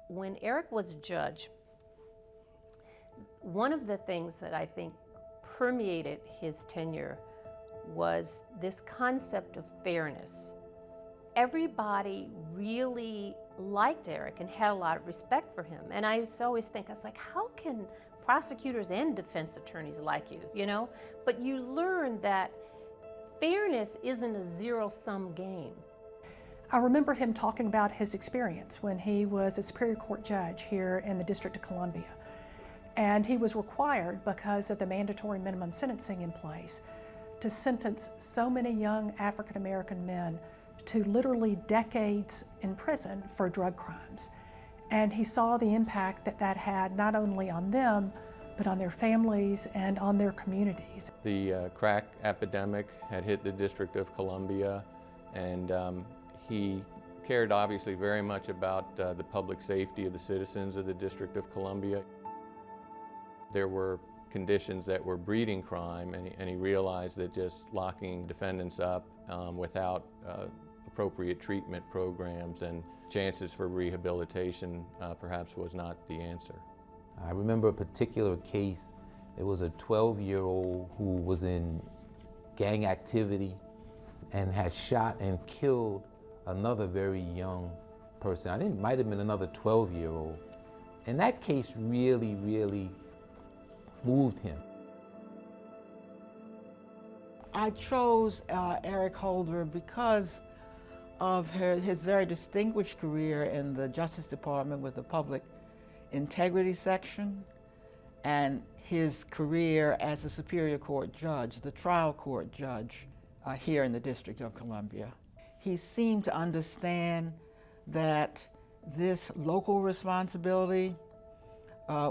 When Eric was a judge, one of the things that I think permeated his tenure was this concept of fairness. Everybody really liked Eric and had a lot of respect for him. And I used to always think, I was like, how can prosecutors and defense attorneys like you, you know? But you learn that fairness isn't a zero-sum game. I remember him talking about his experience when he was a Superior Court judge here in the District of Columbia. And he was required, because of the mandatory minimum sentencing in place, to sentence so many young African American men to literally decades in prison for drug crimes. And he saw the impact that that had not only on them, but on their families and on their communities. The crack epidemic had hit the District of Columbia, and he cared obviously very much about the public safety of the citizens of the District of Columbia. There were conditions that were breeding crime, and he realized that just locking defendants up without appropriate treatment programs and chances for rehabilitation perhaps was not the answer. I remember a particular case. It was a 12-year-old who was in gang activity and had shot and killed another very young person. I think it might have been another 12-year-old. And that case really, really moved him. I chose Eric Holder because of his very distinguished career in the Justice Department with the Public Integrity Section, and his career as a Superior Court judge, the trial court judge here in the District of Columbia. He seemed to understand that this local responsibility,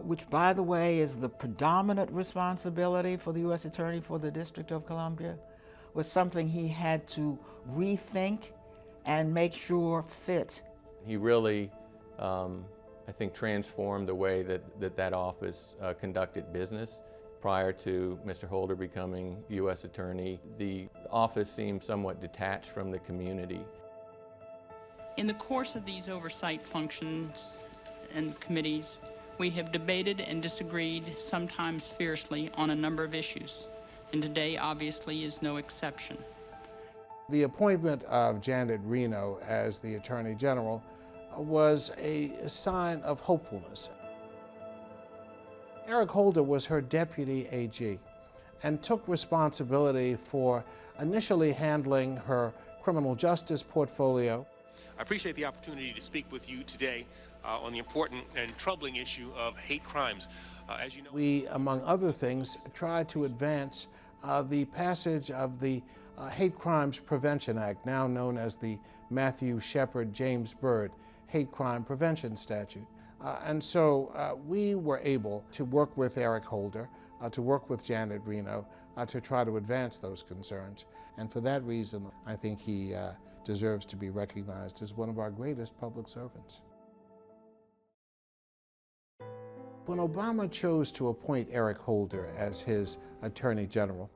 which, by the way, is the predominant responsibility for the U.S. Attorney for the District of Columbia, was something he had to rethink and make sure fit. He really, I think, transformed the way that office conducted business. Prior to Mr. Holder becoming U.S. Attorney, the office seemed somewhat detached from the community. In the course of these oversight functions and committees, we have debated and disagreed, sometimes fiercely, on a number of issues, and today obviously is no exception. The appointment of Janet Reno as the Attorney General was a sign of hopefulness. Eric Holder was her deputy AG and took responsibility for initially handling her criminal justice portfolio. I appreciate the opportunity to speak with you today on the important and troubling issue of hate crimes. As you know, we, among other things, tried to advance the passage of the Hate Crimes Prevention Act, now known as the Matthew Shepard James Byrd Hate Crime Prevention Statute. And so we were able to work with Eric Holder, to work with Janet Reno, to try to advance those concerns. And for that reason, I think he deserves to be recognized as one of our greatest public servants. When Obama chose to appoint Eric Holder as his Attorney General,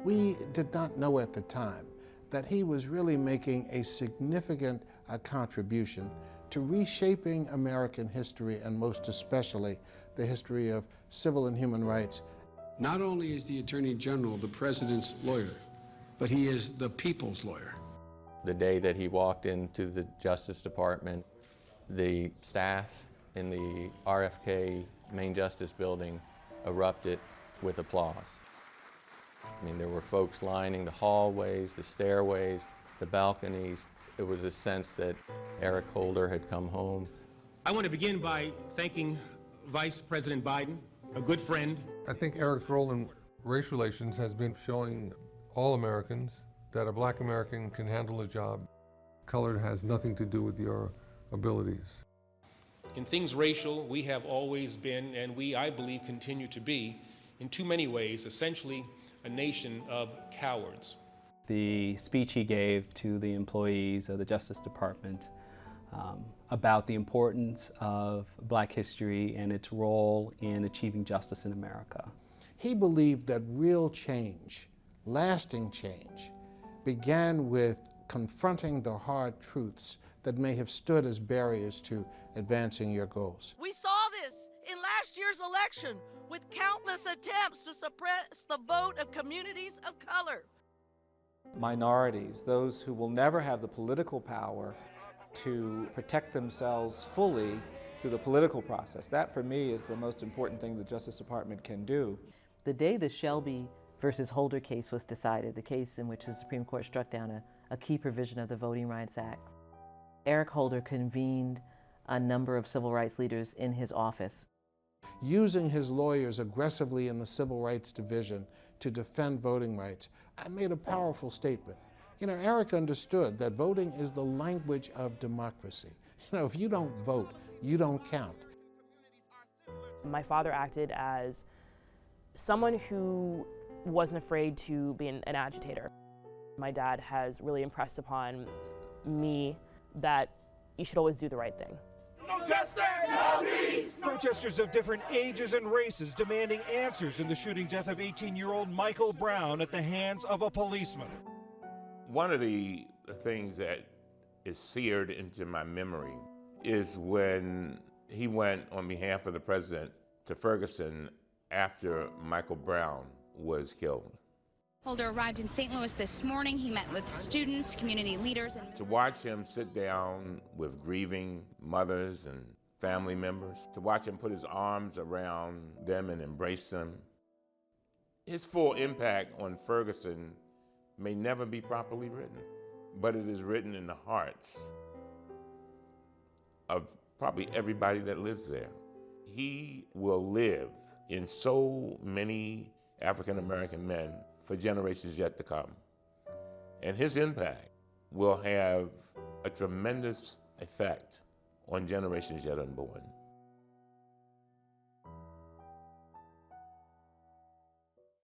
we did not know at the time that he was really making a significant contribution to reshaping American history, and most especially the history of civil and human rights. Not only is the Attorney General the President's lawyer, but he is the people's lawyer. The day that he walked into the Justice Department, the staff in the RFK Main Justice Building erupted with applause. I mean, there were folks lining the hallways, the stairways, the balconies. It was a sense that Eric Holder had come home. I want to begin by thanking Vice President Biden, a good friend. I think Eric's role in race relations has been showing all Americans that a black American can handle a job. Color has nothing to do with your abilities. In things racial, we have always been, and we, I believe, continue to be, in too many ways, essentially a nation of cowards. The speech he gave to the employees of the Justice Department about the importance of Black history and its role in achieving justice in America. He believed that real change, lasting change, began with confronting the hard truths that may have stood as barriers to advancing your goals. We saw this in last year's election with countless attempts to suppress the vote of communities of color. Minorities, those who will never have the political power to protect themselves fully through the political process. That, for me, is the most important thing the Justice Department can do. The day the Shelby versus Holder case was decided, the case in which the Supreme Court struck down a key provision of the Voting Rights Act, Eric Holder convened a number of civil rights leaders in his office. Using his lawyers aggressively in the Civil Rights Division to defend voting rights, I made a powerful statement. You know, Eric understood that voting is the language of democracy. You know, if you don't vote, you don't count. My father acted as someone who wasn't afraid to be an agitator. My dad has really impressed upon me that you should always do the right thing. No justice, no peace! Protesters of different ages and races demanding answers in the shooting death of 18-year-old Michael Brown at the hands of a policeman. One of the things that is seared into my memory is when he went on behalf of the president to Ferguson after Michael Brown was killed. Holder arrived in St. Louis this morning. He met with students, community leaders, and to watch him sit down with grieving mothers and family members, to watch him put his arms around them and embrace them. His full impact on Ferguson may never be properly written, but it is written in the hearts of probably everybody that lives there. He will live in so many African American men for generations yet to come. And his impact will have a tremendous effect on generations yet unborn.